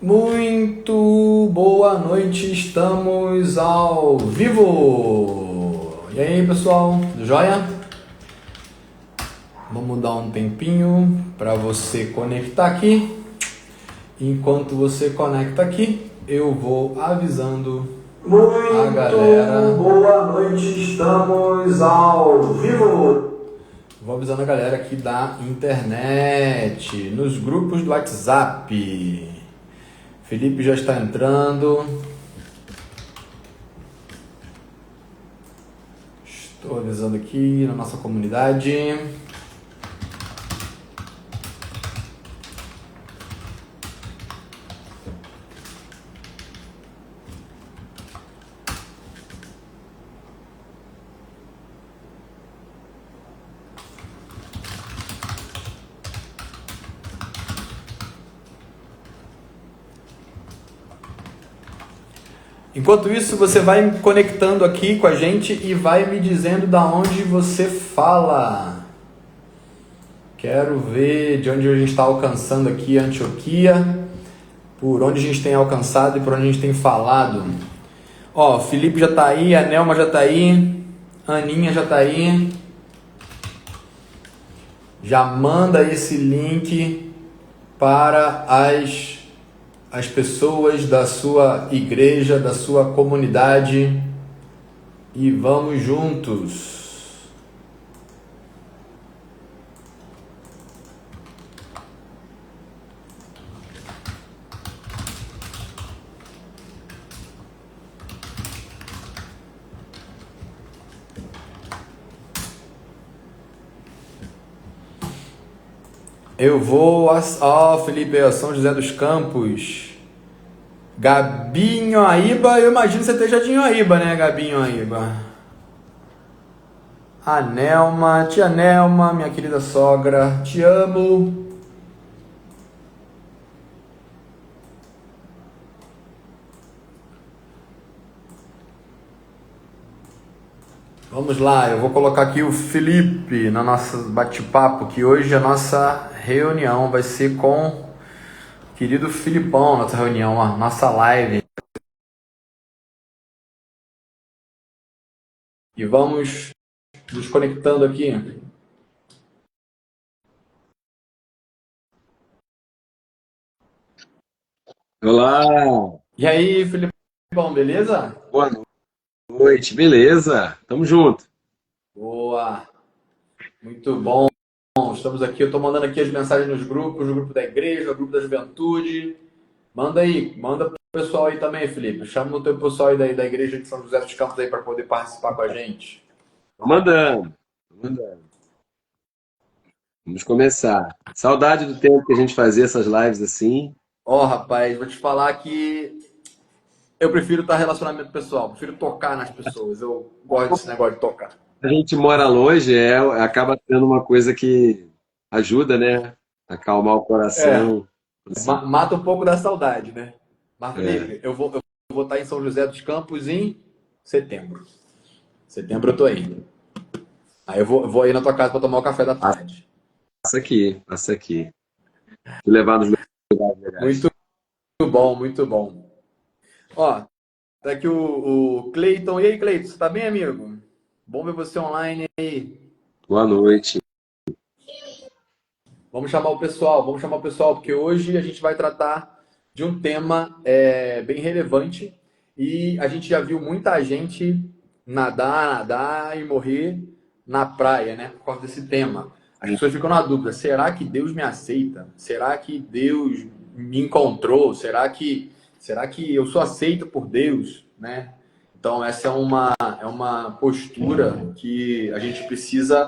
Muito boa noite, estamos ao vivo! E aí pessoal, tudo jóia? Vamos dar um tempinho para você conectar aqui. Enquanto você conecta aqui, eu vou avisando a galera. Muito boa noite, estamos ao vivo! Vou avisando a galera aqui da internet, nos grupos do WhatsApp. Felipe já está entrando. Estou avisando aqui na nossa comunidade. Enquanto isso, você vai conectando aqui com a gente e vai me dizendo da onde você fala. Quero ver de onde a gente está alcançando aqui a Antioquia, por onde a gente tem alcançado e por onde a gente tem falado. Ó, Felipe já está aí, a Nelma já está aí, a Aninha já está aí. Já manda esse link para as pessoas da sua igreja, da sua comunidade, e vamos juntos. Eu vou Felipe, São José dos Campos. Gabi Inhoaíba, eu imagino que você esteja de Inhoaíba, né, Gabi Inhoaíba? A Nelma, tia Nelma, minha querida sogra, te amo. Vamos lá, eu vou colocar aqui o Felipe na nossa bate-papo, que hoje a nossa reunião vai ser com o querido Filipão, nossa reunião, a nossa live. E vamos nos conectando aqui. Olá, E aí, Filipão, beleza? boa noite, beleza? Tamo junto. Boa, muito bom. Estamos aqui, eu estou mandando aqui as mensagens nos grupos, no grupo da igreja, no grupo da juventude. Manda aí, manda pro pessoal aí também, Felipe. Chama o teu pessoal aí da igreja de São José dos Campos aí para poder participar com a gente. Tô mandando, tô mandando. Vamos começar. Saudade do tempo que a gente fazia essas lives assim. Ó, rapaz, vou te falar que eu prefiro estar relacionamento pessoal, prefiro tocar nas pessoas. Eu gosto desse negócio de tocar. A gente mora longe, acaba sendo uma coisa que ajuda, né? Acalmar o É, coração. Assim. mata um pouco da saudade, né? Mas, É. Felipe, eu vou estar em São José dos Campos em setembro. Setembro eu tô aí. Aí eu vou aí na tua casa para tomar o café da tarde. Passa aqui, passa aqui. Te levar nos lugares legais. Muito bom, muito bom. Ó, tá aqui o Cleiton. E aí, Cleiton, você tá bem, amigo? Bom ver você online aí. Boa noite. Vamos chamar o pessoal, porque hoje a gente vai tratar de um tema bem relevante e a gente já viu muita gente nadar e morrer na praia, né? Por causa desse tema. As pessoas ficam na dúvida: será que Deus me aceita? Será que Deus me encontrou? Será que eu sou aceito por Deus, né? Então essa é uma postura que a gente precisa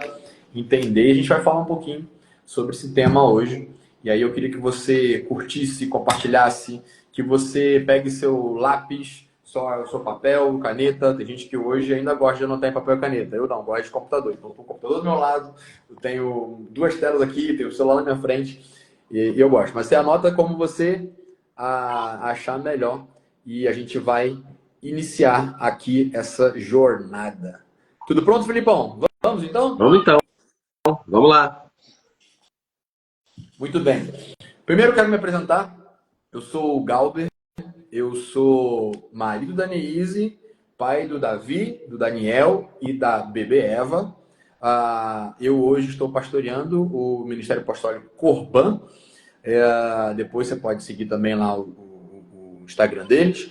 entender. A gente vai falar um pouquinho sobre esse tema hoje. E aí eu queria que você curtisse, compartilhasse, que você pegue seu lápis, seu papel, caneta. Tem gente que hoje ainda gosta de anotar em papel e caneta. Eu não, gosto de computador. Então, estou com o computador do meu lado, eu tenho duas telas aqui, tenho o celular na minha frente, e eu gosto. Mas você anota como você achar melhor e a gente vai iniciar aqui essa jornada. Tudo pronto, Filipão? Vamos então? Vamos então, vamos lá. Muito bem. Primeiro eu quero me apresentar. Eu sou o Galber, eu sou marido da Neise, pai do Davi, do Daniel e da bebê Eva. Eu hoje estou pastoreando o Ministério Apostólico Corban. Depois você pode seguir também lá o Instagram deles.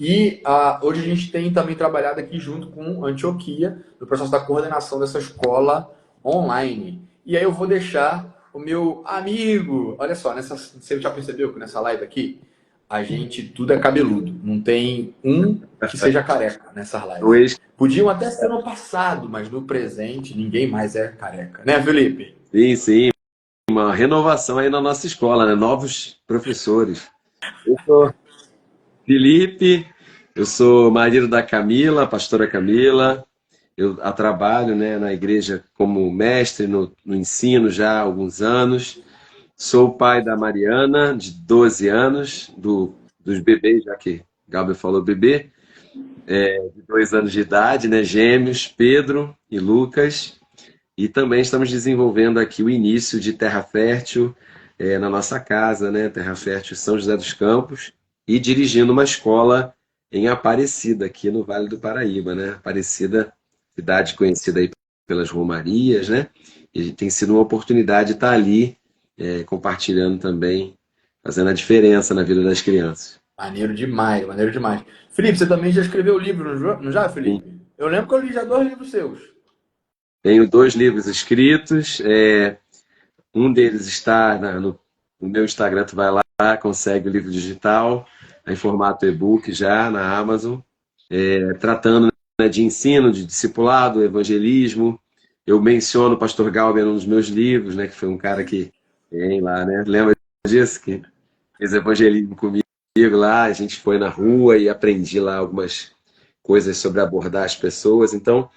E hoje a gente tem também trabalhado aqui junto com Antioquia, no processo da coordenação dessa escola online. E aí eu vou deixar o meu amigo. Olha só, você já percebeu que nessa live aqui a gente tudo é cabeludo. Não tem um que seja careca nessas lives. Luiz, Podiam até ser no passado, mas no presente ninguém mais é careca. Né, Felipe? sim, sim. Uma renovação aí na nossa escola, né? Novos professores. Eu sou Felipe, eu sou marido da Camila, pastora Camila. Eu trabalho, né, na igreja como mestre no ensino já há alguns anos. Sou o pai da Mariana, de 12 anos, dos bebês, já que Gabriel falou bebê, de 2 anos de idade, né, gêmeos, Pedro e Lucas. E também estamos desenvolvendo aqui o início de Terra Fértil na nossa casa, né, Terra Fértil São José dos Campos, e dirigindo uma escola em Aparecida, aqui no Vale do Paraíba, né? Aparecida, cidade conhecida aí pelas romarias, né? E tem sido uma oportunidade de estar ali compartilhando também, fazendo a diferença na vida das crianças. Maneiro demais, maneiro demais. Felipe, você também já escreveu livro, não já, Sim. Felipe? Eu lembro que eu li já 2 livros seus. Tenho 2 livros escritos, um deles está no meu Instagram, tu vai lá, consegue o livro digital, em formato e-book já na Amazon, tratando, né, de ensino, de discipulado, evangelismo. Eu menciono o pastor Galber num dos meus livros, né, que foi um cara que tem lá, né? Lembra disso? Que fez evangelismo comigo lá, a gente foi na rua e aprendi lá algumas coisas sobre abordar as pessoas. Então,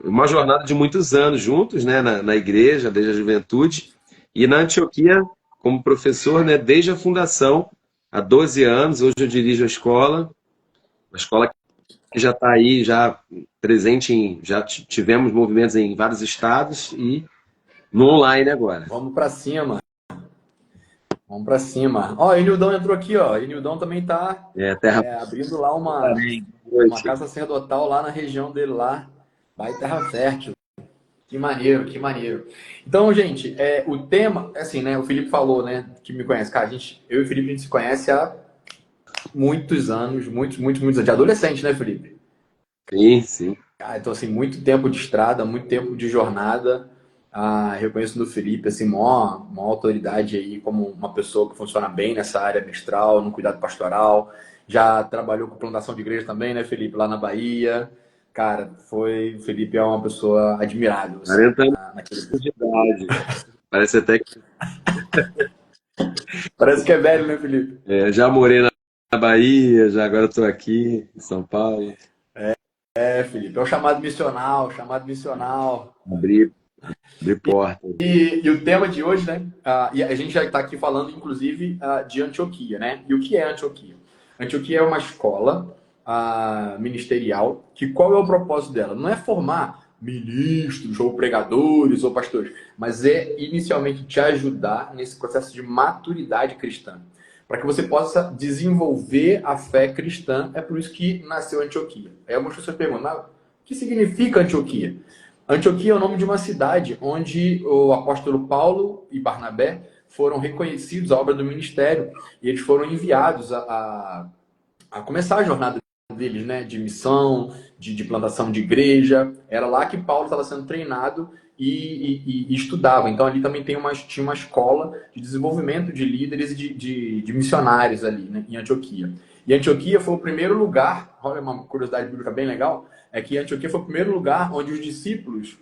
uma jornada de muitos anos juntos, né, na igreja, desde a juventude, e na Antioquia, como professor, né, desde a fundação, há 12 anos. Hoje eu dirijo a escola, uma escola que já está aí, já presente já tivemos movimentos em vários estados e no online agora. Vamos pra cima, vamos pra cima. Ó, Enildão entrou aqui, ó. Enildão também tá Terra abrindo lá boa uma noite. casa sacerdotal lá na região dele lá. Vai Terra Fértil. Que maneiro, que maneiro. Então, gente, o tema, assim, né? O Felipe falou, né? Que me conhece. Cara, eu e o Felipe, a gente se conhece há muitos anos, muitos anos. De adolescente, né, Felipe? Sim, sim. Então, assim, muito tempo de estrada, muito tempo de jornada. Reconheço no Felipe, assim, maior autoridade aí, como uma pessoa que funciona bem nessa área mestral, no cuidado pastoral. Já trabalhou com plantação de igreja também, né, Felipe, lá na Bahia. Cara, o Felipe é uma pessoa admirável, assim, 40 anos naquele... de idade. Parece até que Parece que é velho, né, Felipe? já morei na Bahia, já agora estou aqui em São Paulo. Felipe, é o chamado missional, chamado missional. Abrir, abrir porta. E o tema de hoje, né? E a gente já está aqui falando, inclusive, de Antioquia, né? E o que é Antioquia? Antioquia é uma escola ministerial que qual é o propósito dela? Não é formar ministros ou pregadores ou pastores, mas é inicialmente te ajudar nesse processo de maturidade cristã, para que você possa desenvolver a fé cristã. É por isso que nasceu Antioquia. Aí algumas pessoas perguntam, mas o que significa Antioquia? Antioquia é o nome de uma cidade onde o apóstolo Paulo e Barnabé foram reconhecidos, a obra do ministério, e eles foram enviados a começar a jornada deles, né, de missão, de plantação de igreja. Era lá que Paulo estava sendo treinado e estudava. Então ali também tinha uma escola de desenvolvimento de líderes e de missionários ali, né, em Antioquia. E Antioquia foi o primeiro lugar, olha uma curiosidade bíblica bem legal, é que Antioquia foi o primeiro lugar onde os discípulos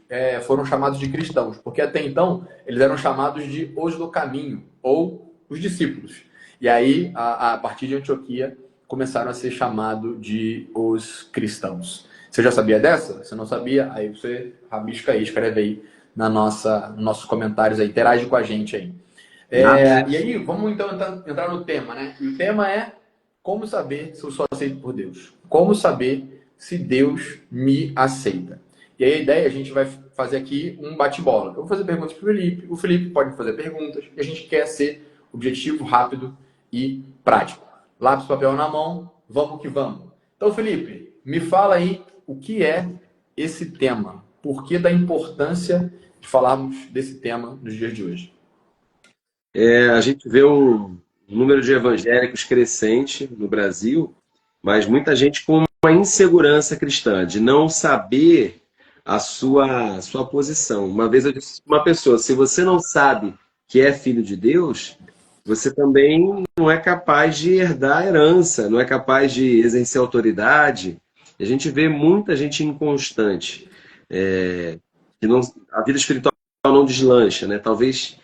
foram chamados de cristãos, porque até então eles eram chamados de os do caminho, ou os discípulos. E aí, a partir de Antioquia, começaram a ser chamados de os cristãos. Você já sabia dessa? Se não sabia, aí você rabisca aí, escreve aí nos nossos comentários aí, interage com a gente aí. E aí, vamos então entrar no tema, né? E o tema é como saber se eu sou aceito por Deus. Como saber se Deus me aceita. E aí a ideia, a gente vai fazer aqui um bate-bola. Eu vou fazer perguntas para o Felipe pode fazer perguntas, e a gente quer ser objetivo, rápido e prático. Lápis, papel na mão, vamos que vamos. Então, Felipe, me fala aí o que é esse tema. Por que da importância de falarmos desse tema nos dias de hoje? A gente vê um número de evangélicos crescente no Brasil, mas muita gente com uma insegurança cristã, de não saber a sua posição. Uma vez eu disse para uma pessoa, se você não sabe que é filho de Deus, você também não é capaz de herdar a herança, não é capaz de exercer autoridade. A gente vê muita gente inconstante, que não, a vida espiritual não deslancha, né? Talvez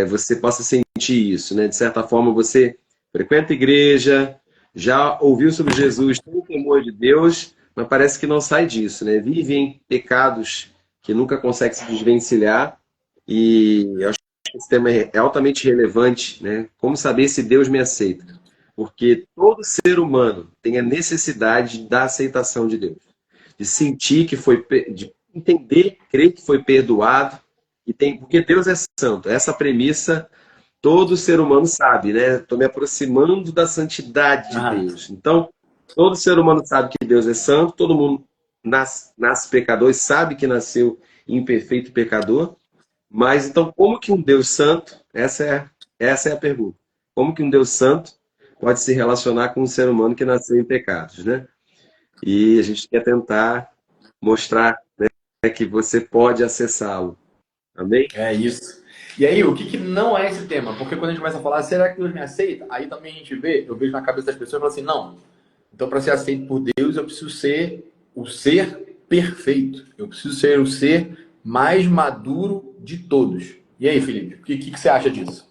você possa sentir isso, né? De certa forma, você frequenta a igreja, já ouviu sobre Jesus, tem o temor de Deus, mas parece que não sai disso, né? Vive em pecados que nunca consegue se desvencilhar. E eu acho que esse tema é altamente relevante, né? Como saber se Deus me aceita? Porque todo ser humano tem a necessidade da aceitação de Deus, de sentir que foi, de entender, crer que foi perdoado, e tem, porque Deus é santo. Essa premissa todo ser humano sabe, né? Estou me aproximando da santidade de Deus. Então, todo ser humano sabe que Deus é santo, todo mundo nasce pecador e sabe que nasceu imperfeito pecador. Mas então, como que um Deus santo, essa é a pergunta. Como que um Deus santo pode se relacionar com um ser humano que nasceu em pecados, né? E a gente quer tentar mostrar, né, que você pode acessá-lo. Amém? É isso. E aí, o que não é esse tema? Porque quando a gente começa a falar, será que Deus me aceita? Aí também a gente vê, eu vejo na cabeça das pessoas e falo assim, não. Então, para ser aceito por Deus, eu preciso ser o ser perfeito. Eu preciso ser o ser mais maduro de todos. E aí, Felipe, o que você acha disso?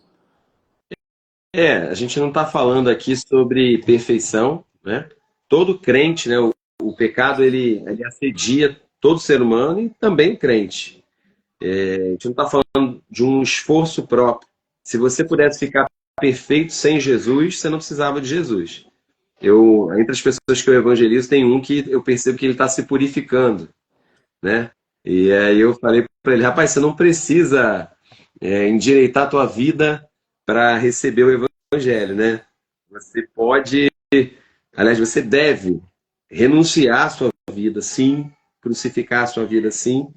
A gente não está falando aqui sobre perfeição, né? Todo crente, né? O pecado ele assedia todo ser humano e também o crente. A gente não está falando de um esforço próprio. Se você pudesse ficar perfeito sem Jesus, você não precisava de Jesus. Entre as pessoas que eu evangelizo, tem um que eu percebo que ele está se purificando, né? E aí eu falei para ele, rapaz, você não precisa endireitar a tua vida para receber o evangelho, né? Você pode, aliás, você deve renunciar à sua vida, sim, crucificar a sua vida, sim,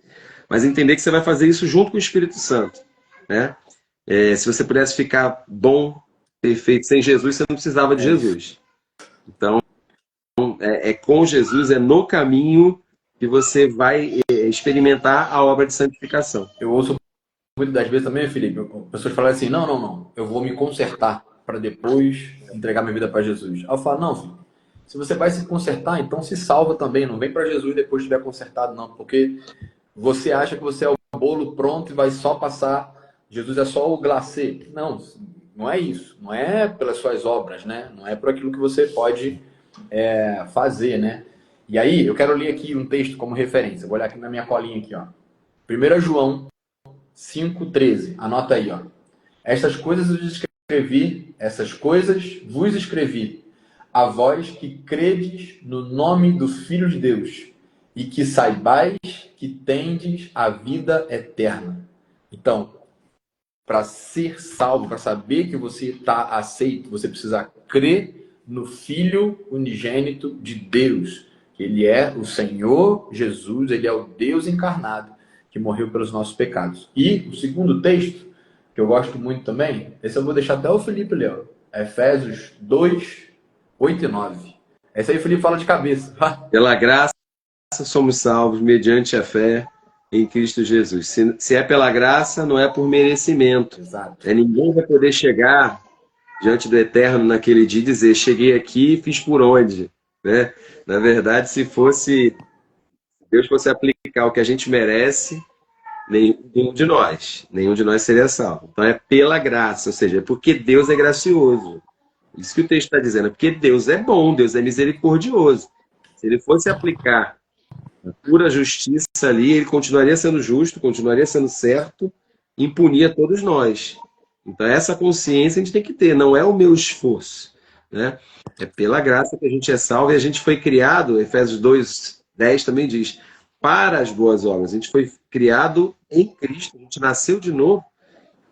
mas entender que você vai fazer isso junto com o Espírito Santo, né? Se você pudesse ficar bom, perfeito, sem Jesus, você não precisava de É isso. Jesus. Então, com Jesus, é no caminho que você vai experimentar a obra de santificação. Eu ouço muitas das vezes também, Felipe, pessoas falam assim, não, eu vou me consertar para depois entregar minha vida para Jesus. Aí eu falo, não, filho, se você vai se consertar, então se salva também, não vem para Jesus depois que estiver consertado, não, porque você acha que você é o bolo pronto e vai só passar, Jesus é só o glacê. Não, não é isso, não é pelas suas obras, né? Não é por aquilo que você pode fazer, né? E aí, eu quero ler aqui um texto como referência, vou olhar aqui na minha colinha aqui, ó. 1 João 5,13. Anota aí, ó. Essas coisas vos escrevi, a vós que credes no nome do Filho de Deus, e que saibais que tendes a vida eterna. Então, para ser salvo, para saber que você está aceito, você precisa crer no Filho unigênito de Deus. Ele é o Senhor Jesus, ele é o Deus encarnado que morreu pelos nossos pecados. E o segundo texto, que eu gosto muito também, esse eu vou deixar até o Felipe ler, Efésios 2, 8 e 9. Esse aí o Felipe fala de cabeça. Pela graça somos salvos mediante a fé em Cristo Jesus. Se é pela graça, não é por merecimento. Exato. Ninguém vai poder chegar diante do Eterno naquele dia e dizer, cheguei aqui e fiz por onde, né? Na verdade, se Deus fosse aplicar o que a gente merece, nenhum de nós seria salvo. Então é pela graça, ou seja, é porque Deus é gracioso. Isso que o texto está dizendo, é porque Deus é bom, Deus é misericordioso. Se ele fosse aplicar a pura justiça ali, ele continuaria sendo justo, continuaria sendo certo, e impunia todos nós. Então essa consciência a gente tem que ter, não é o meu esforço, né? É pela graça que a gente é salvo e a gente foi criado, Efésios 2:10 também diz, para as boas obras. A gente foi criado em Cristo, a gente nasceu de novo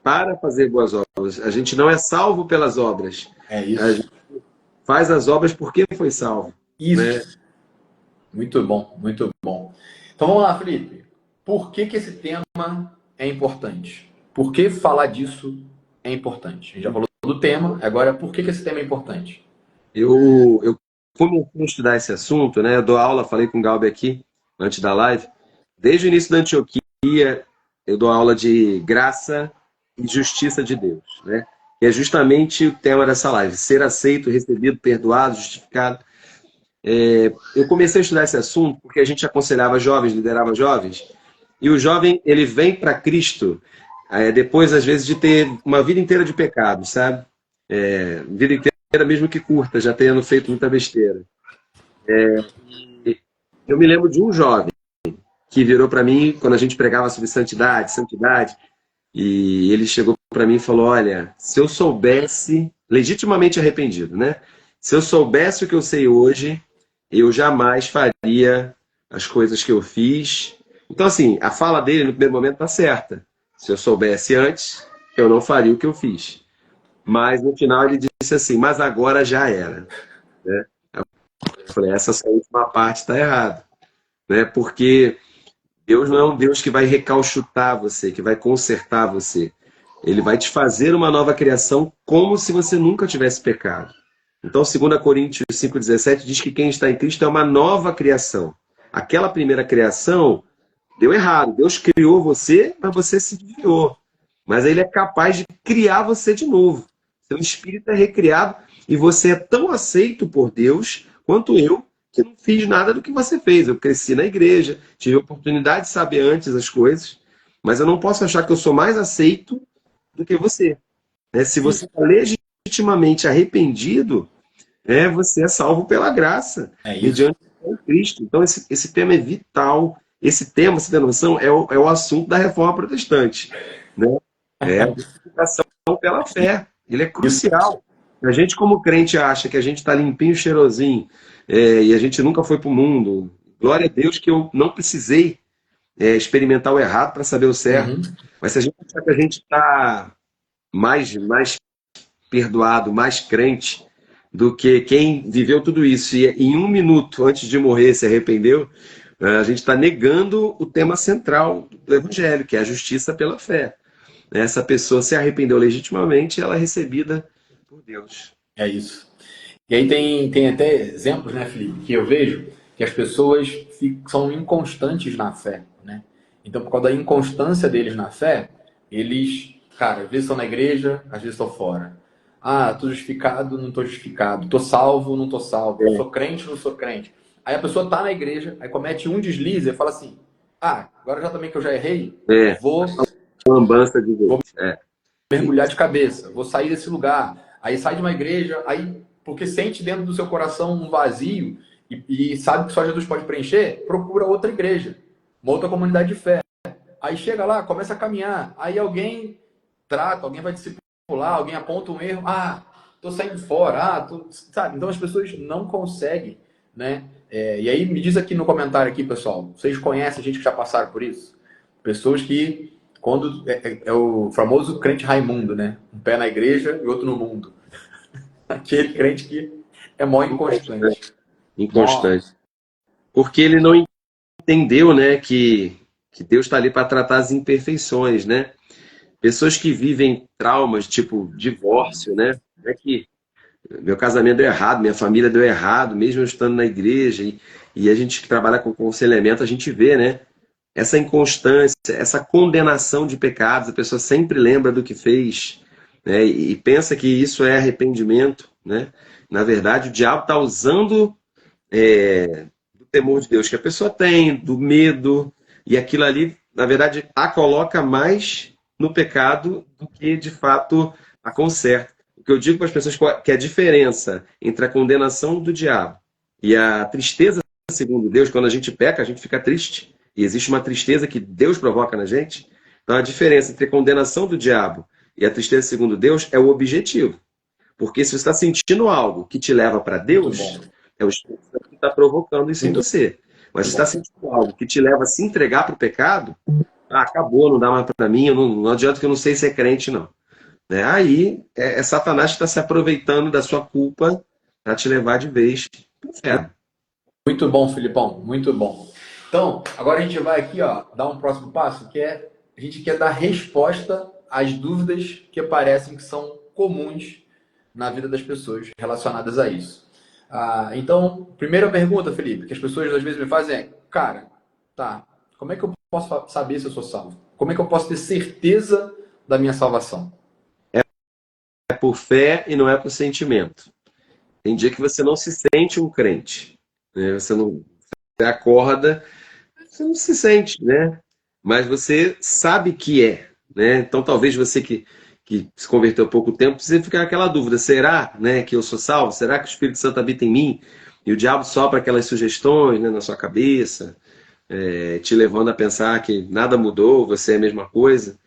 para fazer boas obras. A gente não é salvo pelas obras. É A gente isso. faz as obras porque foi salvo, né? Isso. Muito bom, muito bom. Então vamos lá, Felipe. Por que que esse tema é importante? Por que falar disso é importante? A gente já falou do tema, agora por que que esse tema é importante? Eu comecei a estudar esse assunto, né? Eu dou aula, falei com o Galbi aqui, antes da live. Desde o início da Antioquia, eu dou aula de graça e justiça de Deus, né? E é justamente o tema dessa live: ser aceito, recebido, perdoado, justificado. Eu comecei a estudar esse assunto porque a gente aconselhava jovens, liderava jovens, e o jovem, ele vem para Cristo depois, às vezes, de ter uma vida inteira de pecado, sabe? Vida inteira, mesmo que curta, já tendo feito muita besteira. E eu me lembro de um jovem que virou para mim, quando a gente pregava sobre santidade, santidade, e ele chegou para mim e falou: olha, se eu soubesse, legitimamente arrependido, né? Se eu soubesse o que eu sei hoje, eu jamais faria as coisas que eu fiz. Então, assim, a fala dele no primeiro momento está certa. Se eu soubesse antes, eu não faria o que eu fiz. Mas no final ele disse assim: mas agora já era, né? Eu falei: essa sua última parte está errada, né? Porque Deus não é um Deus que vai recalchutar você, que vai consertar você. Ele vai te fazer uma nova criação como se você nunca tivesse pecado. Então, 2 Coríntios 5,17 diz que quem está em Cristo é uma nova criação. Aquela primeira criação deu errado. Deus criou você, mas você se desviou. Mas ele é capaz de criar você de novo. Seu espírito é recriado e você é tão aceito por Deus quanto eu, que não fiz nada do que você fez. Eu cresci na igreja, tive a oportunidade de saber antes as coisas, mas eu não posso achar que eu sou mais aceito do que você. Se você está legitimamente arrependido, você é salvo pela graça, É isso. mediante Cristo. Então, esse tema é vital. Esse tema, você tem noção, é o assunto da reforma protestante, né? É a justificação pela fé. Ele é Isso. crucial. A gente, como crente, acha que a gente está limpinho, cheirosinho, e a gente nunca foi para o mundo. Glória a Deus que eu não precisei experimentar o errado para saber o certo. Uhum. Mas se a gente achar que a gente está mais perdoado, mais crente do que quem viveu tudo isso e em um minuto antes de morrer se arrependeu, a gente está negando o tema central do Evangelho, que é a justiça pela fé. Essa pessoa se arrependeu legitimamente, ela é recebida por Deus. É isso. E aí tem até exemplos, né, Felipe, que eu vejo que as pessoas são inconstantes na fé, né? Então, por causa da inconstância deles na fé, eles, cara, às vezes estão na igreja, às vezes estão fora. Ah, tô justificado, não tô justificado. Tô salvo, não tô salvo. Sou crente, não sou crente. Aí a pessoa tá na igreja, aí comete um deslize e fala assim: ah, agora já também que eu já errei, É, vou lambança de Deus. mergulhar de cabeça, vou sair desse lugar. Aí sai de uma igreja, aí porque sente dentro do seu coração um vazio e sabe que só Jesus pode preencher, procura outra igreja, uma outra comunidade de fé. Aí chega lá, começa a caminhar, aí alguém trata, alguém vai discipular, alguém aponta um erro, ah, tô saindo fora, sabe? Então as pessoas não conseguem, né? E aí me diz aqui no comentário aqui, pessoal, vocês conhecem gente que já passaram por isso? Pessoas que quando é o famoso crente Raimundo, né? Um pé na igreja e outro no mundo. Aquele crente que é mó inconstante. Inconstante. Porque ele não entendeu, né, que Deus está ali para tratar as imperfeições, né? Pessoas que vivem traumas, tipo divórcio, né? É que meu casamento deu errado, minha família deu errado, mesmo eu estando na igreja, e a gente que trabalha com aconselhamento, a gente vê, né? Essa inconstância, essa condenação de pecados, a pessoa sempre lembra do que fez, né? E pensa que isso é arrependimento, né? Na verdade, o diabo está usando do temor de Deus que a pessoa tem, do medo, e aquilo ali, na verdade, a coloca mais no pecado do que, de fato, a conserta. O que eu digo para as pessoas que a diferença entre a condenação do diabo e a tristeza segundo Deus, quando a gente peca, a gente fica triste. E existe uma tristeza que Deus provoca na gente. Então, a diferença entre a condenação do diabo e a tristeza segundo Deus é o objetivo. Porque se você está sentindo algo que te leva para Deus, é o Espírito Santo que está provocando isso em você. Mas se está sentindo algo que te leva a se entregar para o pecado, Ah, acabou, não dá mais para mim, não adianta que eu não sei ser crente, não. Né? Aí é Satanás que está se aproveitando da sua culpa para te levar de vez para o inferno. Muito bom, Filipão, muito bom. Então, agora a gente vai aqui, ó, dar um próximo passo, que é a gente quer dar resposta às dúvidas que parecem que são comuns na vida das pessoas relacionadas a isso. Então, primeira pergunta, Felipe, que as pessoas às vezes me fazem é, cara, tá, como é que eu posso saber se eu sou salvo? Como é que eu posso ter certeza da minha salvação? É por fé e não é por sentimento. Tem dia que você não se sente um crente. Né? Você acorda, você não se sente, né? Mas você sabe que é. Né? Então talvez você que se converteu há pouco tempo, você fica aquela dúvida: será, né, que eu sou salvo? Será que o Espírito Santo habita em mim? E o diabo sopra aquelas sugestões, né, na sua cabeça, te levando a pensar que nada mudou, você é a mesma coisa.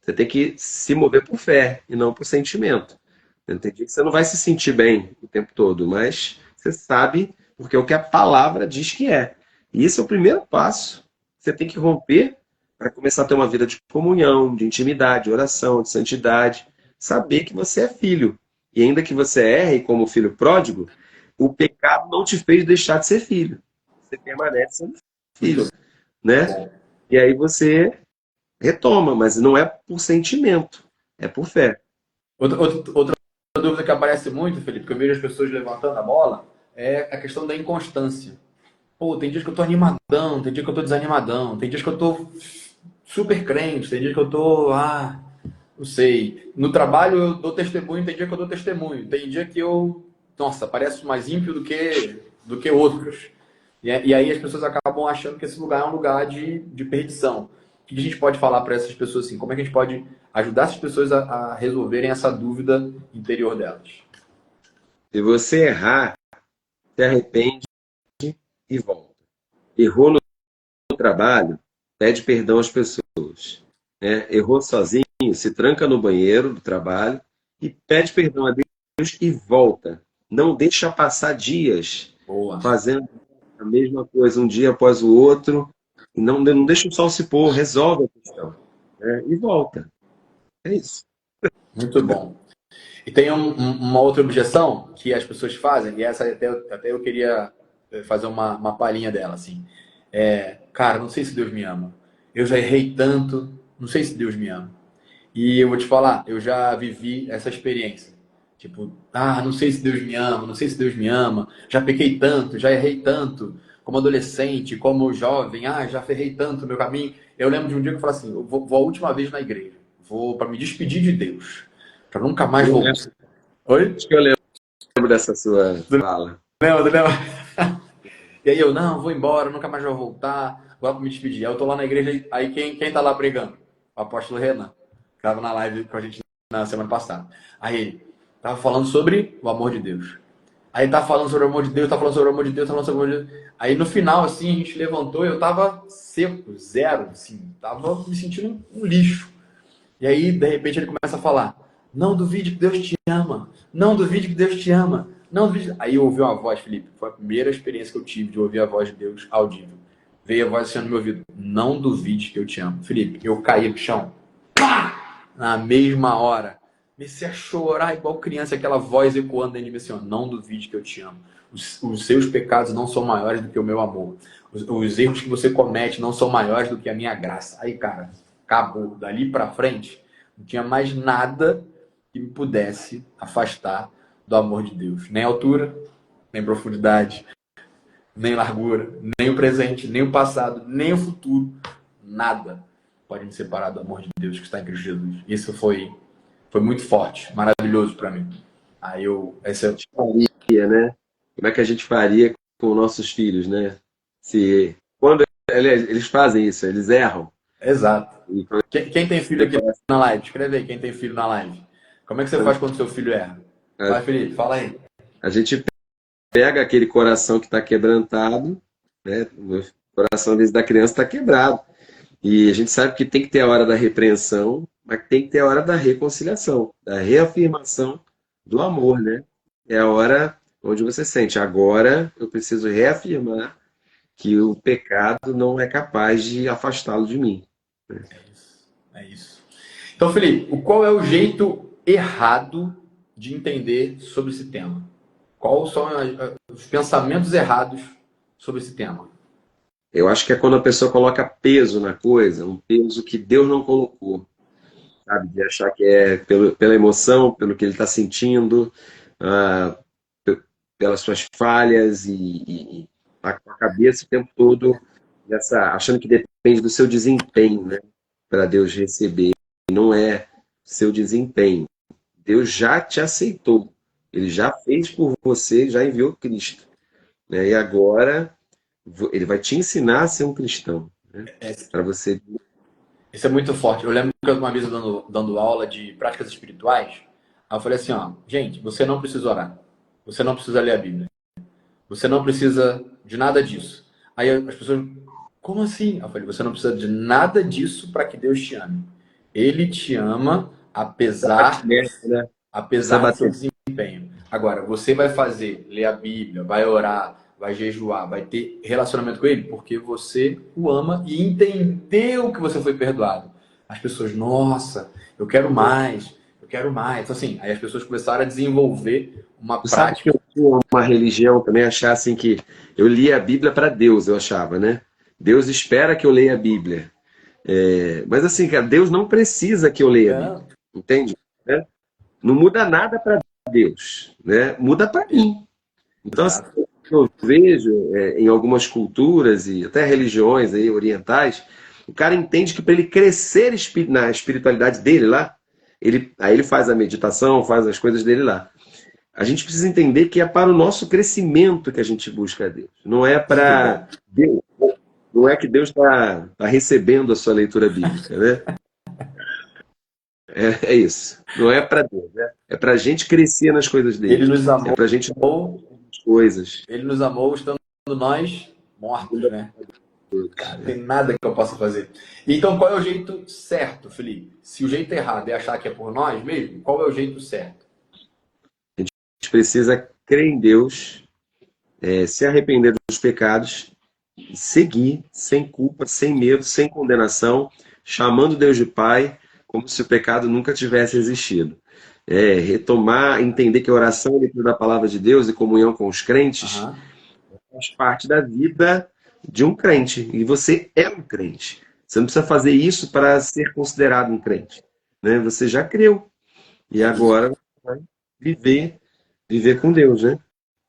Você tem que se mover por fé e não por sentimento. Tem dia que você não vai se sentir bem o tempo todo, mas você sabe porque é o que a palavra diz que é. E esse é o primeiro passo. Você tem que romper para começar a ter uma vida de comunhão, de intimidade, de oração, de santidade. Saber que você é filho. E ainda que você erre como filho pródigo, o pecado não te fez deixar de ser filho. Você permanece sendo Muito filho, né? bom. E aí você retoma, mas não é por sentimento, é por fé. Outra dúvida que aparece muito, Felipe, que eu vejo as pessoas levantando a bola, é a questão da inconstância. Pô, tem dias que eu tô animadão, tem dias que eu tô desanimadão, tem dias que eu tô super crente, tem dias que eu tô, não sei. No trabalho eu dou testemunho, tem dia que eu dou testemunho, tem dia que eu, nossa, pareço mais ímpio do que outros. E aí as pessoas acabam achando que esse lugar é um lugar de perdição. O que a gente pode falar para essas pessoas assim? Como é que a gente pode ajudar essas pessoas a resolverem essa dúvida interior delas? Se você errar, se arrepende e volta. Errou no trabalho, pede perdão às pessoas. Né? Errou sozinho, se tranca no banheiro do trabalho e pede perdão a Deus e volta. Não deixa passar dias Boa. fazendo a mesma coisa um dia após o outro. E não deixa o sol se pôr, resolve a questão. Né? E volta. É isso. Muito bom. E tem uma outra objeção que as pessoas fazem, e essa até eu queria fazer uma palhinha dela, assim. Cara, não sei se Deus me ama. Eu já errei tanto, não sei se Deus me ama. E eu vou te falar, eu já vivi essa experiência. Tipo, não sei se Deus me ama, não sei se Deus me ama. Já pequei tanto, já errei tanto, como adolescente, como jovem. Já ferrei tanto no meu caminho. Eu lembro de um dia que eu falei assim, eu vou a última vez na igreja. Vou para me despedir de Deus, para nunca mais Eu voltar. Oi? acho que eu lembro dessa sua fala. Lembra, lembra? E aí eu, não, vou embora, nunca mais vou voltar, agora pra me despedir. Aí eu tô lá na igreja, aí quem tá lá pregando? O apóstolo Renan, que tava na live com a gente na semana passada. Aí ele tava falando sobre o amor de Deus. Aí tá falando sobre o amor de Deus, tá falando sobre o amor de Deus, tá falando sobre o amor de Deus. Aí no final, assim, a gente levantou e eu tava seco, zero, assim, tava me sentindo um lixo. E aí, de repente, ele começa a falar: não duvide que Deus te ama. Não duvide que Deus te ama. Não duvide. Aí eu ouvi uma voz, Felipe. Foi a primeira experiência que eu tive de ouvir a voz de Deus audível. Veio a voz assim no meu ouvido: não duvide que eu te amo. Felipe, eu caí no chão. Pá! Na mesma hora. Comecei a chorar igual criança, aquela voz ecoando dentro de mim assim: ó, não duvide que eu te amo. Os seus pecados não são maiores do que o meu amor. Os erros que você comete não são maiores do que a minha graça. Aí, cara, acabou. Dali para frente, não tinha mais nada que me pudesse afastar do amor de Deus. Nem altura, nem profundidade, nem largura, nem o presente, nem o passado, nem o futuro. Nada pode me separar do amor de Deus que está em Cristo Jesus. Isso foi muito forte, maravilhoso para mim. Aí essa Faria, né? Como é que a gente faria com nossos filhos, né? Se quando eles fazem isso, eles erram. exato. E Quem tem filho aqui na live? Escreve aí, quem tem filho na live. Como é que você faz quando seu filho erra? Vai, Felipe, fala aí. a gente pega aquele coração que está quebrantado, né? O coração às vezes, da criança está quebrado. E a gente sabe que tem que ter a hora da repreensão, mas tem que ter a hora da reconciliação, da reafirmação do amor, né? É a hora onde você sente, agora eu preciso reafirmar que o pecado não é capaz de afastá-lo de mim. É isso. É isso. Então, Felipe, qual é o jeito errado de entender sobre esse tema? Quais são os pensamentos errados sobre esse tema? Eu acho que é quando a pessoa coloca peso na coisa, um peso que Deus não colocou, sabe? De achar que é pela emoção, pelo que ele está sentindo, ah, pelas suas falhas e tá com a cabeça o tempo todo achando que depende do seu desempenho, né? Para Deus receber. Não é seu desempenho. Deus já te aceitou. Ele já fez por você, já enviou Cristo, né? E agora ele vai te ensinar a ser um cristão, né? Para você. Isso é muito forte. Eu lembro que uma vez eu dando aula de práticas espirituais, aí eu falei assim, ó, gente, você não precisa orar. Você não precisa ler a Bíblia. Você não precisa de nada disso. Aí as pessoas, como assim? Eu falei, você não precisa de nada disso para que Deus te ame. Ele te ama apesar, Né? Precisa apesar do seu bater. desempenho. Agora, você vai fazer, ler a Bíblia, vai orar, vai jejuar, vai ter relacionamento com Ele, porque você o ama e entendeu que você foi perdoado. As pessoas, nossa, eu quero mais, eu quero mais. Então, assim, aí as pessoas começaram a desenvolver uma Tu sabe que prática. eu tinha uma religião também, achar assim que eu lia a Bíblia para Deus, eu achava, né? Deus espera que eu leia a Bíblia. Mas assim, cara, Deus não precisa que eu leia a Bíblia, entende? Né? Não muda nada para Deus, né? Muda para mim. Então, assim, Exato. eu vejo em algumas culturas e até religiões aí, orientais, o cara entende que para ele crescer na espiritualidade dele lá, aí ele faz a meditação, faz as coisas dele lá. A gente precisa entender que é para o nosso crescimento que a gente busca a Deus. Não é Muito para bom. Deus. Não é que Deus está recebendo a sua leitura bíblica, né? É isso. Não é para Deus, né? É para a gente crescer nas coisas Ele dele. nos É amou, para a gente as coisas. ele nos amou estando nós mortos, né? Cara, não tem nada que eu possa fazer. Então, qual é o jeito certo, Felipe? Se o jeito errado é achar que é por nós mesmo, qual é o jeito certo? A gente precisa crer em Deus, se arrepender dos pecados e seguir sem culpa, sem medo, sem condenação, chamando Deus de Pai, como se o pecado nunca tivesse existido. Retomar, entender que a oração e leitura da palavra de Deus e comunhão com os crentes Aham. faz parte da vida de um crente. E você é um crente. Você não precisa fazer isso para ser considerado um crente, né? Você já creu. E É isso. agora vai viver com Deus, né?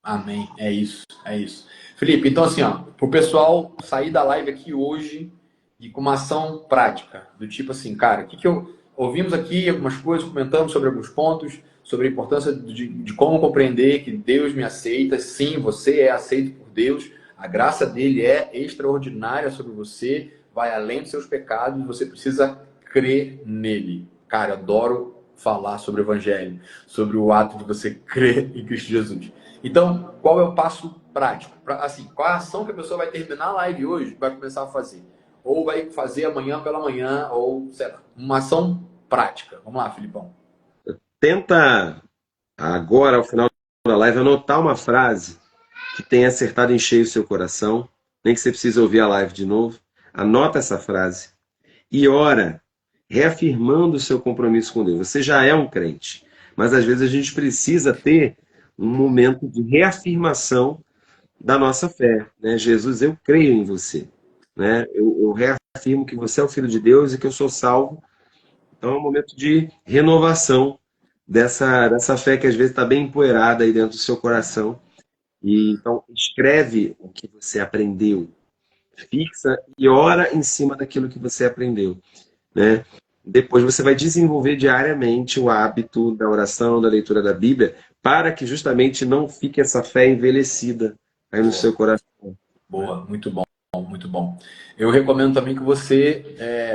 Amém. É isso. É isso. Felipe, então assim, ó, pro pessoal sair da live aqui hoje e com uma ação prática, do tipo assim, cara, o que eu ouvimos aqui algumas coisas, comentamos sobre alguns pontos, sobre a importância de como compreender que Deus me aceita. Sim, você é aceito por Deus. A graça dele é extraordinária sobre você, vai além dos seus pecados, você precisa crer nele. Cara, eu adoro falar sobre o evangelho, sobre o ato de você crer em Cristo Jesus. Então, qual é o passo prático? Assim, qual é a ação que a pessoa vai terminar a live hoje, vai começar a fazer? Ou vai fazer amanhã pela manhã, ou sei lá, uma ação prática. Vamos lá, Filipão. Tenta agora, ao final da live, anotar uma frase que tenha acertado em cheio o seu coração, nem que você precise ouvir a live de novo. Anota essa frase e ora, reafirmando o seu compromisso com Deus. Você já é um crente, mas às vezes a gente precisa ter um momento de reafirmação da nossa fé, né? Jesus, eu creio em você, né? Eu reafirmo que você é o Filho de Deus e que eu sou salvo. Então é um momento de renovação dessa fé que às vezes está bem empoeirada aí dentro do seu coração. E então escreve o que você aprendeu, fixa e ora em cima daquilo que você aprendeu, né? Depois você vai desenvolver diariamente o hábito da oração, da leitura da Bíblia, para que justamente não fique essa fé envelhecida aí no seu Boa, coração, né? boa, muito bom, muito bom. Eu recomendo também que você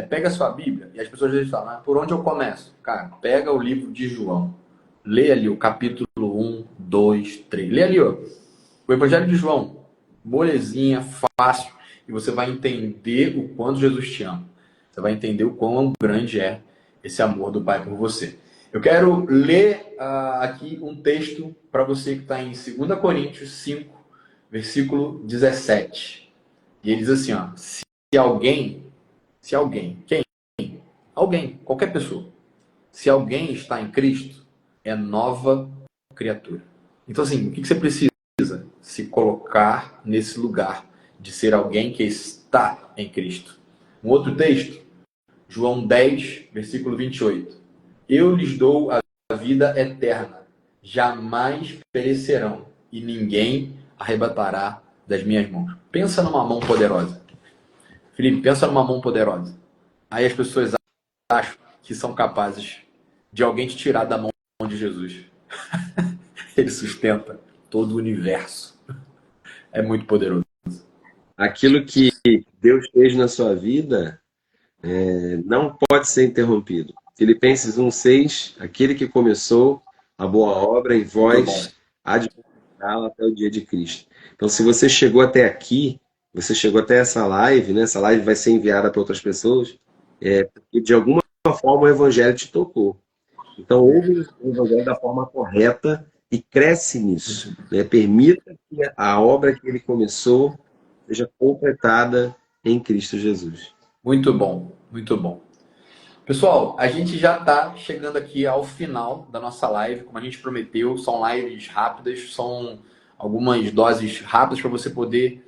pegue a sua Bíblia, e as pessoas às vezes falam, mas por onde eu começo? Cara, pega o livro de João, lê ali o capítulo 1, 2, 3, lê ali, ó, o Evangelho de João, molezinha, fácil, e você vai entender o quanto Jesus te ama. Você vai entender o quão grande é esse amor do Pai por você. Eu quero ler aqui um texto para você que está em 2 Coríntios 5, versículo 17. E ele diz assim, ó, se alguém, quem? Alguém, qualquer pessoa. Se alguém está em Cristo, é nova criatura. Então, assim, o que você precisa? Se colocar nesse lugar de ser alguém que está em Cristo. Um outro texto, João 10, versículo 28. Eu lhes dou a vida eterna, jamais perecerão, e ninguém arrebatará das minhas mãos. Pensa numa mão poderosa. Felipe, pensa numa mão poderosa. Aí as pessoas acham que são capazes de alguém te tirar da mão de Jesus. Ele sustenta todo o universo. É muito poderoso. Aquilo que Deus fez na sua vida não pode ser interrompido. Filipenses 1,6, aquele que começou a boa obra em Muito bom. vós, há de completá-la até o dia de Cristo. Então, se você chegou até aqui, você chegou até essa live, né? Essa live vai ser enviada para outras pessoas, porque de alguma forma o Evangelho te tocou. Então, ouve o Evangelho da forma correta e cresce nisso, né? Permita que a obra que ele começou seja completada em Cristo Jesus. Muito bom, muito bom. Pessoal, a gente já está chegando aqui ao final da nossa live, como a gente prometeu. São lives rápidas, são algumas doses rápidas para você poder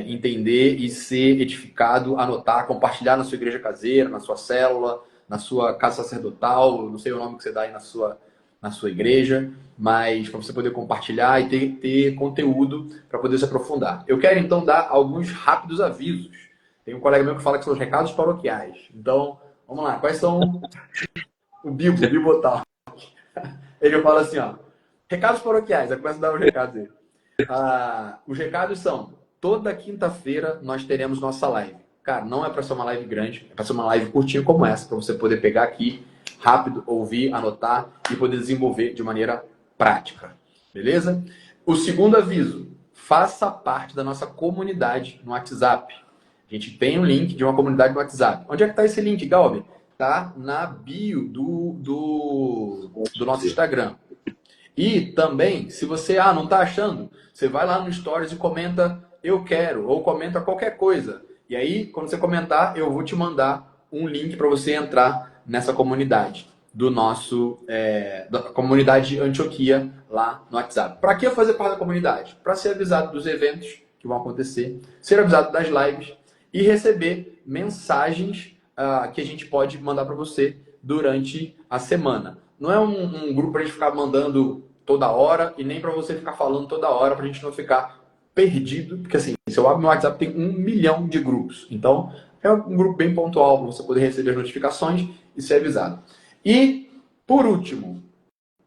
entender e ser edificado, anotar, compartilhar na sua igreja caseira, na sua célula, na sua casa sacerdotal, não sei o nome que você dá aí na sua igreja, mas para você poder compartilhar e ter conteúdo para poder se aprofundar. Eu quero então dar alguns rápidos avisos. Tem um colega meu que fala que são os recados paroquiais. Então, vamos lá, quais são o Bibotal? Ele fala assim, ó, recados paroquiais, aí começa a dar os recados aí. Os recados são, toda quinta-feira nós teremos nossa live. Cara, não é para ser uma live grande, é para ser uma live curtinha como essa, para você poder pegar aqui, rápido, ouvir, anotar e poder desenvolver de maneira prática. Beleza? O segundo aviso, faça parte da nossa comunidade no WhatsApp. A gente tem um link de uma comunidade no WhatsApp. Onde é que está esse link, Galbi? Tá na bio do nosso Instagram. E também, se você não está achando, você vai lá no Stories e comenta eu quero, ou comenta qualquer coisa. E aí, quando você comentar, eu vou te mandar um link para você entrar nessa comunidade do nosso, da comunidade Antioquia lá no WhatsApp. Para que fazer parte da comunidade? Para ser avisado dos eventos que vão acontecer, ser avisado das lives e receber mensagens que a gente pode mandar para você durante a semana. Não é um grupo para a gente ficar mandando toda hora e nem para você ficar falando toda hora para a gente não ficar perdido, porque assim, se eu abro meu WhatsApp tem 1 milhão de grupos. Então, é um grupo bem pontual para você poder receber as notificações e ser avisado. E, por último,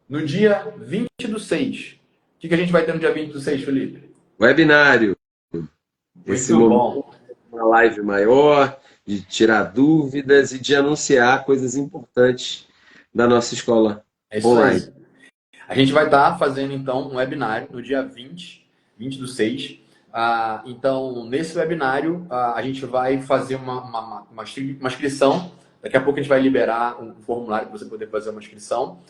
no dia 20/6, o que a gente vai ter no dia 20/6, Felipe? Webinário. Esse Muito momento, bom. uma live maior, de tirar dúvidas e de anunciar coisas importantes da nossa escola É isso online. aí. A gente vai estar fazendo, então, um webinário no dia 20/6. Então, nesse webinário, a gente vai fazer uma inscrição. Daqui a pouco a gente vai liberar um formulário para você poder fazer uma inscrição.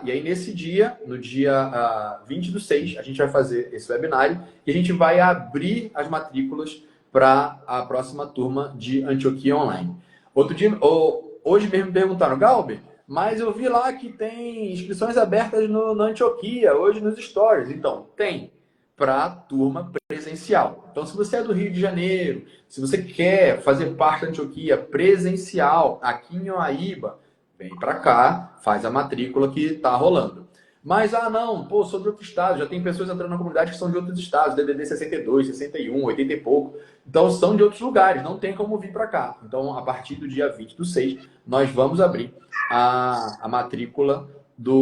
E aí, nesse dia, no dia 20/6, a gente vai fazer esse webinário e a gente vai abrir as matrículas para a próxima turma de Antioquia Online. Hoje mesmo me perguntaram, Galbi, mas eu vi lá que tem inscrições abertas na Antioquia, hoje nos stories. Então, tem para a turma presencial. Então, se você é do Rio de Janeiro, se você quer fazer parte da Antioquia presencial aqui em Uaíba, vem para cá, faz a matrícula que está rolando. Mas, não, sou de outro estado, já tem pessoas entrando na comunidade que são de outros estados, DDD 62, 61, 80 e pouco. Então, são de outros lugares, não tem como vir para cá. Então, a partir do dia 20/6, nós vamos abrir a matrícula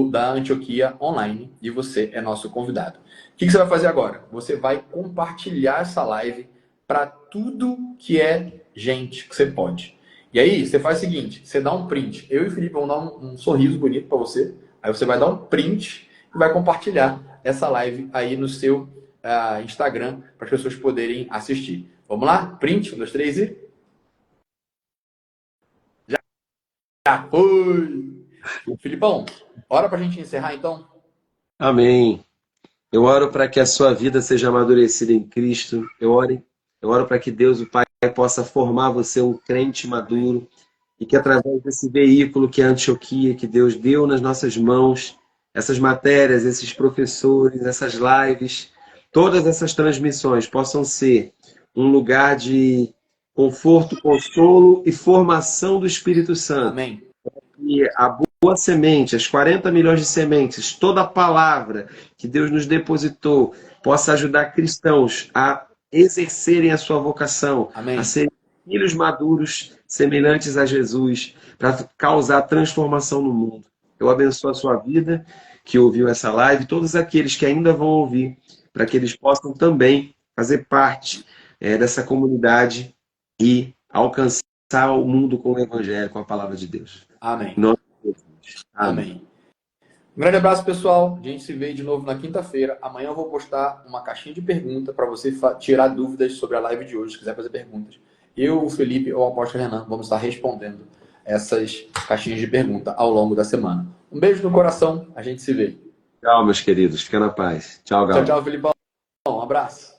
da Antioquia Online e você é nosso convidado. O que você vai fazer agora? Você vai compartilhar essa live para tudo que é gente que você pode. E aí, você faz o seguinte, você dá um print. Eu e o Felipe vamos dar um sorriso bonito para você. Aí você vai dar um print e vai compartilhar essa live aí no seu Instagram para as pessoas poderem assistir. Vamos lá? Print, 1, 2, 3 e... Já foi! Filipão, hora para a gente encerrar então? Amém. Eu oro para que a sua vida seja amadurecida em Cristo. Eu oro para que Deus, o Pai, possa formar você um crente maduro, e que através desse veículo que é a Antioquia, que Deus deu nas nossas mãos, essas matérias, esses professores, essas lives, todas essas transmissões possam ser um lugar de conforto, consolo e formação do Espírito Santo. Amém. E a boa semente, as 40 milhões de sementes, toda a palavra que Deus nos depositou, possa ajudar cristãos a exercerem a sua vocação, Amém. a serem filhos maduros, semelhantes a Jesus, para causar transformação no mundo. Eu abençoo a sua vida, que ouviu essa live, todos aqueles que ainda vão ouvir, para que eles possam também fazer parte dessa comunidade e alcançar o mundo com o Evangelho, com a palavra de Deus. Amém. Em nome de Jesus. Amém. Um grande abraço, pessoal. A gente se vê de novo na quinta-feira. Amanhã eu vou postar uma caixinha de pergunta para você tirar dúvidas sobre a live de hoje, se quiser fazer perguntas. Eu, o Felipe ou o apóstolo Renan vamos estar respondendo essas caixinhas de pergunta ao longo da semana. Um beijo no coração. A gente se vê. Tchau, meus queridos. Fica na paz. Tchau, Tchau, Gal. tchau, Felipão. Um abraço.